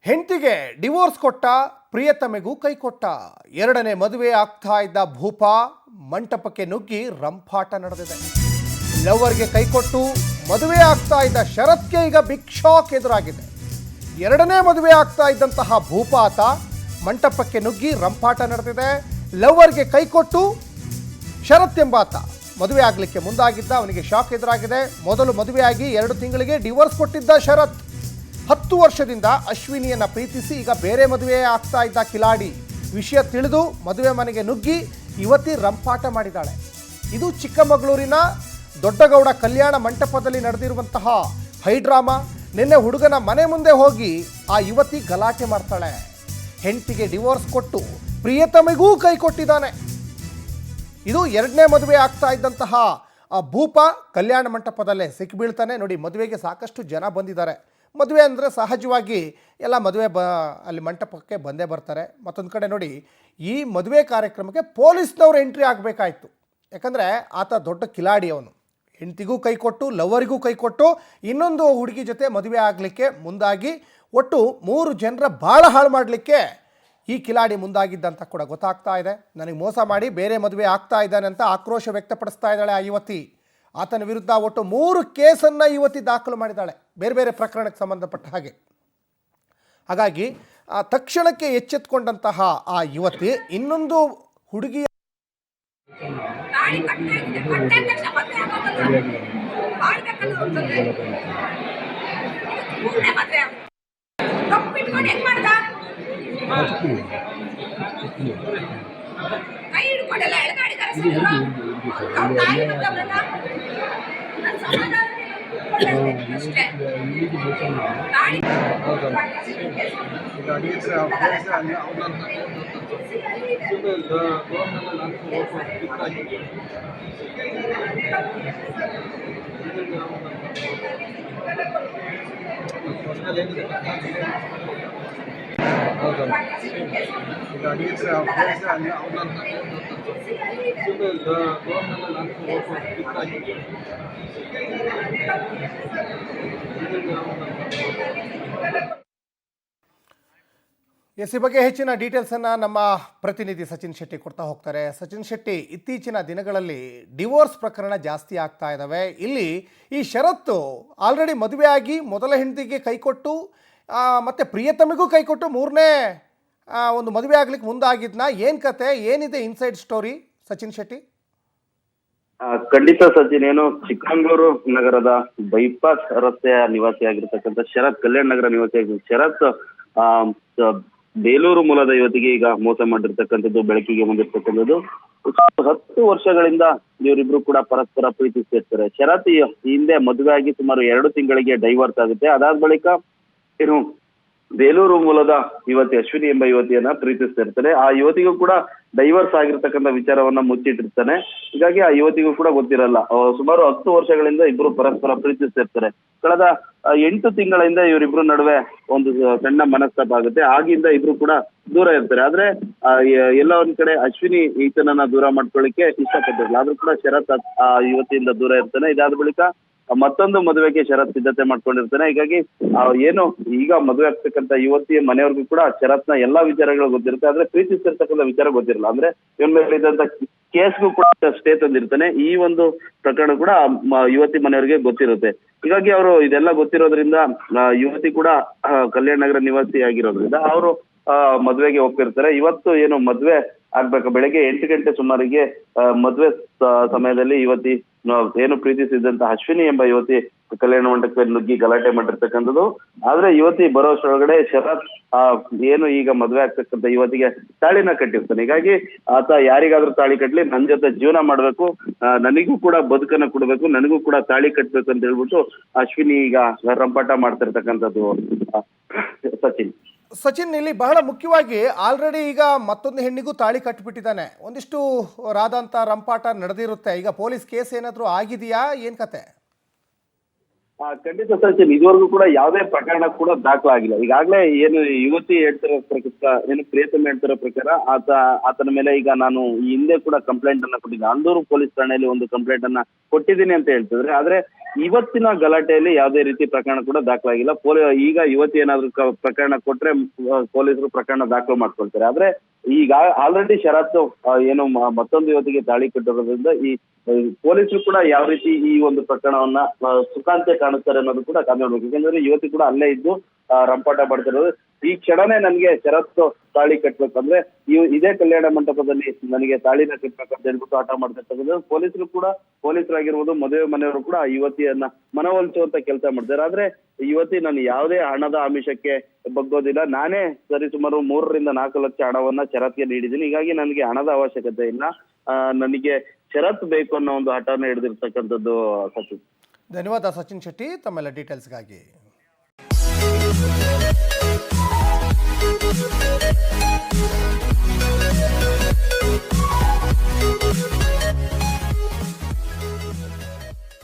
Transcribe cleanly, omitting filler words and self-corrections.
ಹೆಂಡತಿಗೆ ಡಿವೋರ್ಸ್ ಕೊಟ್ಟ, ಪ್ರಿಯತಮೆಗೂ ಕೈ ಕೊಟ್ಟ. ಎರಡನೇ ಮದುವೆ ಆಗ್ತಾ ಇದ್ದ ಭೂಪ ಮಂಟಪಕ್ಕೆ ನುಗ್ಗಿ ರಂಪಾಟ ನಡೆದಿದೆ. ಲವರ್ಗೆ ಕೈ ಕೊಟ್ಟು ಮದುವೆ ಆಗ್ತಾ ಇದ್ದ ಶರತ್ಗೆ ಈಗ ಬಿಗ್ ಶಾಕ್ ಎದುರಾಗಿದೆ. ಎರಡನೇ ಮದುವೆ ಆಗ್ತಾ ಇದ್ದಂತಹ ಭೂಪ ಆತ ಮಂಟಪಕ್ಕೆ ನುಗ್ಗಿ ರಂಪಾಟ ನಡೆದಿದೆ. ಲವರ್ಗೆ ಕೈ ಕೊಟ್ಟು ಶರತ್ ಎಂಬಾತ ಮದುವೆ ಆಗಲಿಕ್ಕೆ ಮುಂದಾಗಿದ್ದ. ಅವನಿಗೆ ಶಾಕ್ ಎದುರಾಗಿದೆ. ಮೊದಲು ಮದುವೆಯಾಗಿ 2 ತಿಂಗಳಿಗೆ ಡಿವೋರ್ಸ್ ಕೊಟ್ಟಿದ್ದ ಶರತ್ 10 ವರ್ಷದಿಂದ ಅಶ್ವಿನಿಯನ್ನ ಪ್ರೀತಿಸಿ ಈಗ ಬೇರೆ ಮದುವೆ ಆಗ್ತಾ ಇದ್ದ ಕಿಲಾಡಿ ವಿಷಯ ತಿಳಿದು ಮದುವೆ ಮನೆಗೆ ನುಗ್ಗಿ ಯುವತಿ ರಂಪಾಟ ಮಾಡಿದ್ದಾಳೆ. ಇದು ಚಿಕ್ಕಮಗಳೂರಿನ ದೊಡ್ಡಗೌಡ ಕಲ್ಯಾಣ ಮಂಟಪದಲ್ಲಿ ನಡೆದಿರುವಂತಹ ಹೈಡ್ರಾಮಾ. ನಿನ್ನೆ ಹುಡುಗನ ಮನೆ ಮುಂದೆ ಹೋಗಿ ಆ ಯುವತಿ ಗಲಾಟೆ ಮಾಡ್ತಾಳೆ. ಹೆಂಡತಿಗೆ ಡಿವೋರ್ಸ್ ಕೊಟ್ಟು ಪ್ರಿಯತಮೆಗೂ ಕೈ ಕೊಟ್ಟಿದ್ದಾನೆ. ಇದು ಎರಡನೇ ಮದುವೆ ಆಗ್ತಾ ಇದ್ದಂತಹ ಭೂಪ ಕಲ್ಯಾಣ ಮಂಟಪದಲ್ಲೇ ಸಿಕ್ಕಿಬೀಳ್ತಾನೆ. ನೋಡಿ, ಮದುವೆಗೆ ಸಾಕಷ್ಟು ಜನ ಬಂದಿದ್ದಾರೆ. ಮದುವೆ ಅಂದರೆ ಸಹಜವಾಗಿ ಎಲ್ಲ ಮದುವೆ ಅಲ್ಲಿ ಮಂಟಪಕ್ಕೆ ಬಂದೇ ಬರ್ತಾರೆ. ಮತ್ತೊಂದು ಕಡೆ ನೋಡಿ, ಈ ಮದುವೆ ಕಾರ್ಯಕ್ರಮಕ್ಕೆ ಪೊಲೀಸ್ನವರು ಎಂಟ್ರಿ ಆಗಬೇಕಾಯ್ತು. ಯಾಕಂದರೆ ಆತ ದೊಡ್ಡ ಕಿಲಾಡಿ. ಅವನು ಹೆಂಡತಿಗೂ ಕೈ ಕೊಟ್ಟು, ಲವರಿಗೂ ಕೈ ಕೊಟ್ಟು, ಇನ್ನೊಂದು ಹುಡುಗಿ ಜೊತೆ ಮದುವೆ ಆಗಲಿಕ್ಕೆ ಮುಂದಾಗಿ ಒಟ್ಟು 3 ಜನರ ಬಾಳ ಹಾಳು ಮಾಡಲಿಕ್ಕೆ ಈ ಕಿಲಾಡಿ ಮುಂದಾಗಿದ್ದಂತ ಕೂಡ ಗೊತ್ತಾಗ್ತಾ ಇದೆ. ನನಗೆ ಮೋಸ ಮಾಡಿ ಬೇರೆ ಮದುವೆ ಆಗ್ತಾ ಇದ್ದಾನೆ ಅಂತ ಆಕ್ರೋಶ ವ್ಯಕ್ತಪಡಿಸ್ತಾ ಇದ್ದಾಳೆ ಆ ಯುವತಿ. ಆತನ ವಿರುದ್ಧ ಒಟ್ಟು 3 ಕೇಸನ್ನು ಯುವತಿ ದಾಖಲು ಮಾಡಿದ್ದಾಳೆ, ಬೇರೆ ಬೇರೆ ಪ್ರಕರಣಕ್ಕೆ ಸಂಬಂಧಪಟ್ಟ ಹಾಗೆ. ಹಾಗಾಗಿ ತಕ್ಷಣಕ್ಕೆ ಎಚ್ಚೆತ್ತುಕೊಂಡಂತಹ ಆ ಯುವತಿ ಇನ್ನೊಂದು ಹುಡುಗಿಯ ಈ ಬಗ್ಗೆ ಹೆಚ್ಚಿನ ಡೀಟೇಲ್ಸನ್ನು ನಮ್ಮ ಪ್ರತಿನಿಧಿ ಸಚಿನ್ ಶೆಟ್ಟಿ ಕೊಡ್ತಾ ಹೋಗ್ತಾರೆ. ಸಚಿನ್ ಶೆಟ್ಟಿ, ಇತ್ತೀಚಿನ ದಿನಗಳಲ್ಲಿ ಡಿವೋರ್ಸ್ ಪ್ರಕರಣ ಜಾಸ್ತಿ ಆಗ್ತಾ ಇದ್ದಾವೆ. ಇಲ್ಲಿ ಈ ಶರತ್ತು ಆಲ್ರೆಡಿ ಮದುವೆಯಾಗಿ ಮೊದಲ ಹೆಂಡತಿಗೆ ಕೈ ಕೊಟ್ಟು ಮತ್ತು ಪ್ರಿಯತಮೆಗೂ ಕೈ ಕೊಟ್ಟು 3ನೇ ಒಂದು ಮದುವೆ ಆಗ್ಲಿಕ್ಕೆ ಮುಂದಾಗಿದ್ನ. ಏನು ಕತೆ, ಏನಿದೆ ಇನ್ಸೈಡ್ ಸ್ಟೋರಿ ಸಚಿನ್ ಶೆಟ್ಟಿ? ಖಂಡಿತ ಸಚಿನ್, ಏನು ಚಿಕ್ಕಮಗಳೂರು ನಗರದ ಬೈಪಾಸ್ ರಸ್ತೆಯ ನಿವಾಸಿಯಾಗಿರ್ತಕ್ಕಂಥ ಶರತ್, ಕಲ್ಯಾಣ ನಗರ ನಿವಾಸಿಯಾಗಿದ್ದ ಶರತ್ ಬೇಲೂರು ಮೂಲದ ಯುವತಿಗೆ ಈಗ ಮೋಸ ಮಾಡಿರ್ತಕ್ಕಂಥದ್ದು ಬೆಳಕಿಗೆ ಬಂದಿರ್ತಕ್ಕಂಥದ್ದು. 10 ವರ್ಷಗಳಿಂದ ಇವರಿಬ್ರು ಕೂಡ ಪರಸ್ಪರ ಪ್ರೀತಿಸ್ತಿರ್ತಾರೆ. ಶರತ್ ಹಿಂದೆ ಮದುವೆ ಆಗಿ ಸುಮಾರು 2 ತಿಂಗಳಿಗೆ ಡೈವರ್ಸ್ ಆಗುತ್ತೆ. ಅದಾದ ಬಳಿಕ ಏನು ಬೇಲೂರು ಮೂಲದ ಯುವತಿ ಅಶ್ವಿನಿ ಎಂಬ ಯುವತಿಯನ್ನ ಪ್ರೀತಿಸ್ತಾ ಇರ್ತಾನೆ. ಆ ಯುವತಿಗೂ ಕೂಡ ಡೈವರ್ಸ್ ಆಗಿರ್ತಕ್ಕಂಥ ವಿಚಾರವನ್ನ ಮುಚ್ಚಿಟ್ಟಿರ್ತಾನೆ. ಹೀಗಾಗಿ ಆ ಯುವತಿಗೂ ಕೂಡ ಗೊತ್ತಿರಲ್ಲ. ಸುಮಾರು 10 ವರ್ಷಗಳಿಂದ ಇಬ್ರು ಪರಸ್ಪರ ಪ್ರೀತಿಸ್ತಾ ಇರ್ತಾರೆ. ಕಳೆದ 8 ತಿಂಗಳಿಂದ ಇವರಿಬ್ರು ನಡುವೆ ಒಂದು ಸಣ್ಣ ಮನಸ್ತಾಪ ಆಗುತ್ತೆ. ಆಗಿಂದ ಇಬ್ರು ಕೂಡ ದೂರ ಇರ್ತಾರೆ. ಆದ್ರೆ ಎಲ್ಲ ಒಂದ್ ಕಡೆ ಅಶ್ವಿನಿ ಈತನನ್ನ ದೂರ ಮಾಡ್ಕೊಳ್ಳಿಕ್ಕೆ ಇಷ್ಟಪಟ್ಟಿರಲ್ಲ. ಆದ್ರೂ ಕೂಡ ಶರತ್ ಆ ಯುವತಿಯಿಂದ ದೂರ ಇರ್ತಾನೆ. ಇದಾದ ಬಳಿಕ ಮತ್ತೊಂದು ಮದುವೆಗೆ ಶರತ್ ಸಿದ್ಧತೆ ಮಾಡ್ಕೊಂಡಿರ್ತಾನೆ. ಹೀಗಾಗಿ ಏನು ಈಗ ಮದುವೆ ಆಗ್ತಕ್ಕಂಥ ಯುವತಿಯ ಮನೆಯವ್ರಿಗೂ ಕೂಡ ಶರತ್ನ ಎಲ್ಲಾ ವಿಚಾರಗಳು ಗೊತ್ತಿರುತ್ತೆ. ಆದ್ರೆ ಪ್ರೀತಿಸ್ತಿರ್ತಕ್ಕಂಥ ವಿಚಾರ ಗೊತ್ತಿರಲ್ಲ. ಅಂದ್ರೆ ಇವನ್ ಮೇಲೆ ಇದ್ದಂತ ಕೇಸ್ಗೂ ಕೂಡ ಸ್ಟೇ ತಂದಿರ್ತಾನೆ. ಈ ಒಂದು ಪ್ರಕರಣ ಕೂಡ ಯುವತಿ ಮನೆಯವರಿಗೆ ಗೊತ್ತಿರುತ್ತೆ. ಹೀಗಾಗಿ ಅವರು ಇದೆಲ್ಲ ಗೊತ್ತಿರೋದ್ರಿಂದ ಯುವತಿ ಕೂಡ ಕಲ್ಯಾಣ ನಗರ ನಿವಾಸಿ ಆಗಿರೋದ್ರಿಂದ ಅವರು ಮದ್ವೆಗೆ ಹೋಗ್ತಿರ್ತಾರೆ. ಇವತ್ತು ಏನು ಮದ್ವೆ ಆಗ್ಬೇಕು, ಬೆಳಗ್ಗೆ 8 ಗಂಟೆ ಸುಮಾರಿಗೆ ಮದ್ವೆ ಸಮಯದಲ್ಲಿ ಯುವತಿ ಏನು ಪ್ರೀತಿಸಿದಂತ ಅಶ್ವಿನಿ ಎಂಬ ಯುವತಿ ಕಲ್ಯಾಣ ಮಂಟಪಕ್ಕೆ ನುಗ್ಗಿ ಗಲಾಟೆ ಮಾಡಿರ್ತಕ್ಕಂಥದ್ದು. ಆದ್ರೆ ಯುವತಿ ಬರೋಷ್ಟರೊಳಗಡೆ ಶರತ್ ಏನು ಈಗ ಮದ್ವೆ ಆಗ್ತಕ್ಕಂಥ ಯುವತಿಗೆ ತಾಳಿನ ಕಟ್ಟಿರ್ತಾನೆ. ಹೀಗಾಗಿ ಆತ ಯಾರಿಗಾದ್ರೂ ತಾಳಿ ಕಟ್ಲಿ, ನನ್ ಜೊತೆ ಜೀವನ ಮಾಡ್ಬೇಕು, ನನಗೂ ಕೂಡ ಬದುಕನ್ನ ಕೊಡ್ಬೇಕು, ನನಗೂ ಕೂಡ ತಾಳಿ ಕಟ್ಬೇಕು ಅಂತ ಹೇಳ್ಬಿಟ್ಟು ಅಶ್ವಿನಿ ಈಗ ರಂಪಾಟ ಮಾಡ್ತಿರ್ತಕ್ಕಂಥದ್ದು. ಸಚಿನ್, ಇಲ್ಲಿ ಬಹಳ ಮುಖ್ಯವಾಗಿ ಆಲ್ರೆಡಿ ಈಗ ಮತ್ತೊಂದು ಹೆಣ್ಣಿಗೂ ತಾಳಿ ಕಟ್ಟಿಬಿಟ್ಟಿದ್ದಾನೆ. ಒಂದಿಷ್ಟು ರಾಧಾಂತ ರಂಪಾಟ ನಡೆದಿರುತ್ತೆ. ಈಗ ಪೊಲೀಸ್ ಕೇಸ್ ಏನಾದರೂ ಆಗಿದೆಯಾ, ಏನ್ ಕತೆ? ಖಂಡಿತ ಸಚಿನ್, ಇದುವರೆಗೂ ಕೂಡ ಯಾವುದೇ ಪ್ರಕರಣ ಕೂಡ ದಾಖಲಾಗಿಲ್ಲ. ಈಗಾಗಲೇ ಏನು ಯುವತಿ ಹೇಳ್ತಿರೋ ಪ್ರಕಾರ, ಏನು ಪ್ರಿಯತಮ ಹೇಳ್ತಿರೋ ಪ್ರಕಾರ ಆತನ ಮೇಲೆ ಈಗ ನಾನು ಈ ಹಿಂದೆ ಕೂಡ ಕಂಪ್ಲೇಂಟ್ ಅನ್ನ ಕೊಟ್ಟಿದ್ದೆ. ಅಂದೂರು ಪೊಲೀಸ್ ಠಾಣೆಯಲ್ಲಿ ಒಂದು ಕಂಪ್ಲೇಂಟ್ ಅನ್ನ ಕೊಟ್ಟಿದ್ದೀನಿ ಅಂತ ಹೇಳ್ತಿದ್ರೆ. ಆದ್ರೆ ಇವತ್ತಿನ ಗಲಾಟೆಯಲ್ಲಿ ಯಾವುದೇ ರೀತಿ ಪ್ರಕರಣ ಕೂಡ ದಾಖಲಾಗಿಲ್ಲ. ಈಗ ಯುವತಿ ಏನಾದ್ರು ಪ್ರಕರಣ ಕೊಟ್ರೆ ಪೊಲೀಸರು ಪ್ರಕರಣ ದಾಖಲು ಮಾಡ್ಕೊಳ್ತಾರೆ. ಆದ್ರೆ ಈಗ ಆಲ್ರೆಡಿ ಷರತ್ತು ಏನು ಮತ್ತೊಂದು ಯುವತಿಗೆ ದಾಳಿ ಕಟ್ಟಿರೋದ್ರಿಂದ ಈ ಪೊಲೀಸರು ಕೂಡ ಯಾವ ರೀತಿ ಈ ಒಂದು ಪ್ರಕರಣವನ್ನ ಸುಖಾಂತ್ಯ ಕಾಣುತ್ತಾರೆ ಅನ್ನೋದು ಕೂಡ ಕಾದು ನೋಡ್ಬೇಕು. ಯಾಕಂದ್ರೆ ಯುವತಿ ಕೂಡ ಅಲ್ಲೇ ಇದ್ದು ರಂಪಾಟ ಮಾಡ್ತಿರೋದು. ಈ ಕ್ಷಣನೇ ನನಗೆ ಷರತ್ತು ತಾಳಿ ಕಟ್ಬೇಕಂದ್ರೆ ಇದೇ ಕಲ್ಯಾಣ ಮಂಟಪದಲ್ಲಿ ನನಗೆ ತಾಳಿನ ಕಟ್ಬೇಕಂತ ಹೇಳ್ಬಿಟ್ಟು ಆಟ ಮಾಡ್ತಿರ್ತಕ್ಕಂಥ ಪೊಲೀಸರಾಗಿರ್ಬೋದು, ಮದುವೆ ಮನೆಯವರು ಕೂಡ ಯುವತಿಯನ್ನ ಮನವೊಲಿಸುವಂತ ಕೆಲಸ ಮಾಡ್ತಾರೆ. ಆದ್ರೆ ಯುವತಿ ನಾನು ಯಾವುದೇ ಹಣದ ಆಮಿಷಕ್ಕೆ ಬಗ್ಗೋದಿಲ್ಲ, ನಾನೇ ಸರಿಸುಮಾರು 3 ರಿಂದ 4 ಲಕ್ಷ ಹಣವನ್ನ ಷರತ್ತಿಗೆ ನೀಡಿದ್ದೀನಿ, ಹೀಗಾಗಿ ನನಗೆ ಹಣದ ಅವಶ್ಯಕತೆ ಇಲ್ಲ, ನನಗೆ ಷರತ್ತು ಬೇಕು ಅನ್ನೋ ಒಂದು ಹಠನ ಹಿಡಿದಿರ್ತಕ್ಕಂಥದ್ದು. ಸಚಿನ್, ಧನ್ಯವಾದ ಸಚಿನ್ ಶೆಟ್ಟಿ ತಮ್ಮೆಲ್ಲ ಡೀಟೇಲ್ಸ್ಗಾಗಿ.